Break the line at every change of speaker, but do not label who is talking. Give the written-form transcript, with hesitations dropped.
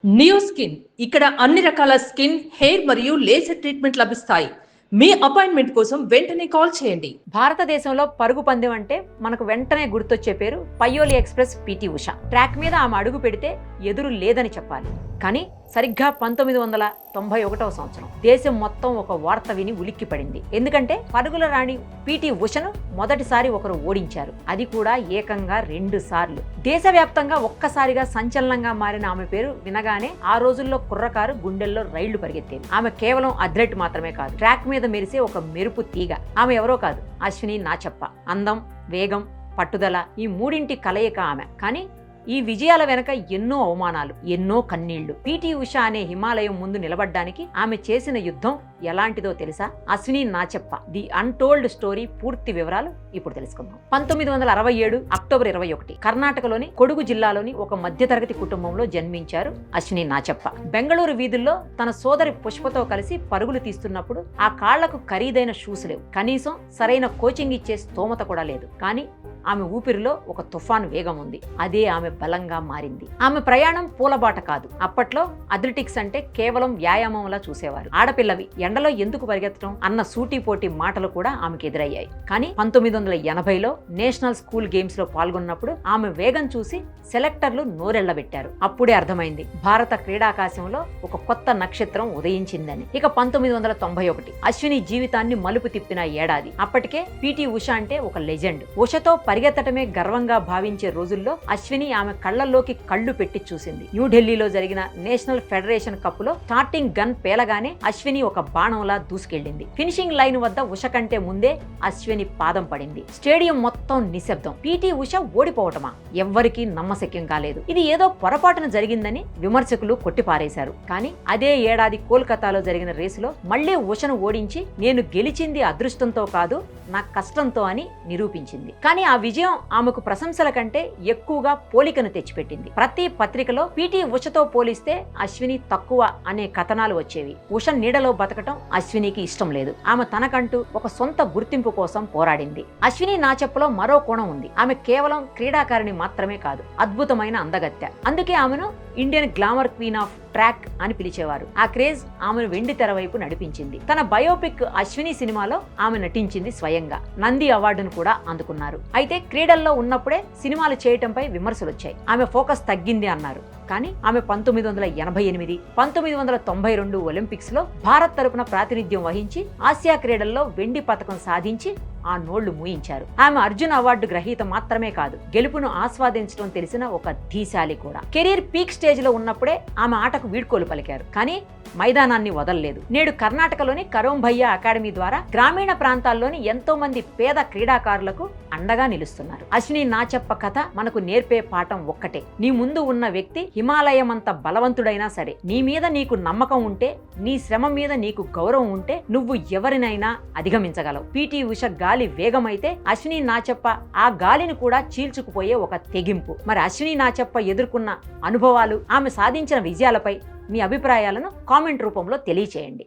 Neo skin ఇక్కడ అన్ని రకాల స్కిన్, హెయిర్ మరియు లేజర్ ట్రీట్మెంట్ లభిస్తాయి. మీ అపాయింట్మెంట్ కోసం వెంటనే కాల్ చేయండి.
భారతదేశంలో పరుగు పందెం అంటే మనకు వెంటనే గుర్తొచ్చే పేరు పయ్యోలి ఎక్స్ప్రెస్ పిటి ఉష. ట్రాక్ మీద ఆమె అడుగు పెడితే ఎదురు లేదని చెప్పాలి. కానీ సరిగ్గా 1991వ సంవత్సరం దేశం మొత్తం ఒక వార్త విని ఉలిక్కిపడింది. ఎందుకంటే పరుగుల రాణి పిటి ఉషను మొదటిసారి ఒకరు ఓడించారు. అది కూడా ఏకంగా 2 సార్లు. దేశవ్యాప్తంగా ఒక్కసారిగా సంచలనంగా మారిన ఆమె పేరు వినగానే ఆ రోజుల్లో కుర్రకారు గుండెల్లో రైళ్లు పరిగెత్తేవి. ఆమె కేవలం అథ్లెట్ మాత్రమే కాదు, ట్రాక్ మీద మెరిసే ఒక మెరుపు తీగ. ఆమె ఎవరో కాదు, అశ్విని నాచప్ప. అందం, వేగం, పట్టుదల ఈ మూడింటి కలయిక ఆమె. కానీ ఈ విజయాల వెనక ఎన్నో అవమానాలు, ఎన్నో కన్నీళ్లు. పిటి ఉష అనే హిమాలయం ముందు నిలబడ్డానికి ఆమె చేసిన యుద్ధం ఎలాంటిదో తెలుసా? Ashwini Nachappa the untold story పూర్తి వివరాలు ఇప్పుడు తెలుసుకుందాం. 1967 అక్టోబర్ 21 కర్ణాటకలోని కొడుగు జిల్లాలోని ఒక మధ్యతరగతి కుటుంబంలో జన్మించారు అశ్విని నాచప్ప. బెంగళూరు వీధుల్లో తన సోదరి పుష్పతో కలిసి పరుగులు తీస్తున్నప్పుడు ఆ కాళ్లకు ఖరీదైన షూస్ లేవు, కనీసం సరైన కోచింగ్ ఇచ్చే స్తోమత కూడా లేదు. కానీ ఆమె ఊపిరిలో ఒక తుఫాను వేగం ఉంది. అదే ఆమె బలంగా మారింది. ఆమె ప్రయాణం పూలబాట కాదు. అప్పట్లో అథ్లెటిక్స్ అంటే కేవలం వ్యాయామంలా చూసేవారు. ఆడపిల్లవి ఎండలో ఎందుకు పరిగెత్తడం అన్న సూటిపోటి మాటలు కూడా ఆమెకు ఎదురయ్యాయి. కానీ 1980లో నేషనల్ స్కూల్ గేమ్స్ లో పాల్గొన్నప్పుడు ఆమె వేగం చూసి సెలెక్టర్లు నోరెళ్లబెట్టారు. అప్పుడే అర్థమైంది, భారత క్రీడాకాశంలో ఒక కొత్త నక్షత్రం ఉదయించిందని. ఇక 1991 అశ్విని జీవితాన్ని మలుపు తిప్పిన ఏడాది. అప్పటికే పిటి ఉష అంటే ఒక లెజెండ్. ఉషతో పరిగెత్తటమే గర్వంగా భావించే రోజుల్లో అశ్విని ఆమె కళ్లల్లోకి కళ్ళు పెట్టి చూసింది. న్యూఢిల్లీలో జరిగిన నేషనల్ ఫెడరేషన్ కప్పులో స్టార్టింగ్ గన్ పేలగానే అశ్విని ఒక బాణంలా దూసుకెళ్లింది. ఫినిషింగ్ లైన్ వద్ద ఉష కంటే ముందే అశ్విని పాదం పడింది. స్టేడియం మొత్తం నిశ్శబ్దం. పిటి ఉష ఓడిపోవటమా? ఎవ్వరికీ నమ్మశక్యం కాలేదు. ఇది ఏదో పొరపాటున జరిగిందని విమర్శకులు కొట్టిపారేశారు. కానీ అదే ఏడాది కోల్కతాలో జరిగిన రేసులో మళ్లీ ఉషను ఓడించి నేను గెలిచింది అదృష్టంతో కాదు, నా కష్టంతో అని నిరూపించింది. కానీ ఆ విజయం ఆమెకు ప్రశంసల కంటే ఎక్కువగా పోలికను తెచ్చిపెట్టింది. ప్రతి పత్రికలో పిటి ఉషతో పోలిస్తే అశ్విని తక్కువ అనే కథనాలు వచ్చేవి. ఉష నీడలో బతకటం అశ్వినికి ఇష్టం లేదు. ఆమె తనకంటూ ఒక సొంత గుర్తింపు కోసం పోరాడింది. అశ్విని నాచప్పలో మరో కోణం ఉంది. ఆమె కేవలం క్రీడాకారిణి మాత్రమే కాదు, అద్భుతమైన అందగత్తె. అందుకే ఆమెను Indian glamour queen of track అని పిలిచేవారు. ఆ క్రేజ్ ఆమెను వెండి తెర వైపు నడిపించింది. తన బయోపిక్ అశ్విని సినిమాలో ఆమె నటించింది స్వయంగా. నంది అవార్డును కూడా అందుకున్నారు. అయితే క్రీడల్లో ఉన్నప్పుడే సినిమాలు చేయటంపై విమర్శలు వచ్చాయి. ఆమె ఫోకస్ తగ్గింది అన్నారు. కానీ ఆమె 1988, 1992 ఒలింపిక్స్ లో భారత్ తరపున ప్రాతినిధ్యం వహించి ఆసియా క్రీడల్లో వెండి పతకం సాధించి ఆ నోళ్లు మూయించారు. ఆమె అర్జున్ అవార్డు గ్రహీత మాత్రమే కాదు, గెలుపును ఆస్వాదించడం తెలిసిన ఒక ధీశాలి కూడా. కెరీర్ పీక్ స్టేజ్ లో ఉన్నప్పుడే ఆమె ఆటకు వీడ్కోలు పలికారు. కానీ మైదానాన్ని వదలలేదు. నేడు కర్ణాటకలోని కరోంభయ్య అకాడమీ ద్వారా గ్రామీణ ప్రాంతాల్లోని ఎంతో మంది పేద క్రీడాకారులకు అండగా నిలుస్తున్నారు. అశ్విని నాచప్ప కథ మనకు నేర్పే పాఠం ఒక్కటే: నీ ముందు ఉన్న వ్యక్తి హిమాలయం అంత బలవంతుడైనా సరే, నీ మీద నీకు నమ్మకం ఉంటే, నీ శ్రమ మీద నీకు గౌరవం ఉంటే నువ్వు ఎవరినైనా అధిగమించగలవు. పిటి ఉష గాలి వేగమైతే అశ్విని నాచప్ప ఆ గాలిని కూడా చీల్చుకుపోయే ఒక తెగింపు. మరి అశ్విని నాచప్ప ఎదుర్కొన్న అనుభవాలు, ఆమె సాధించిన విజయాలపై మీ అభిప్రాయాలను కామెంట్ రూపంలో తెలియచేయండి.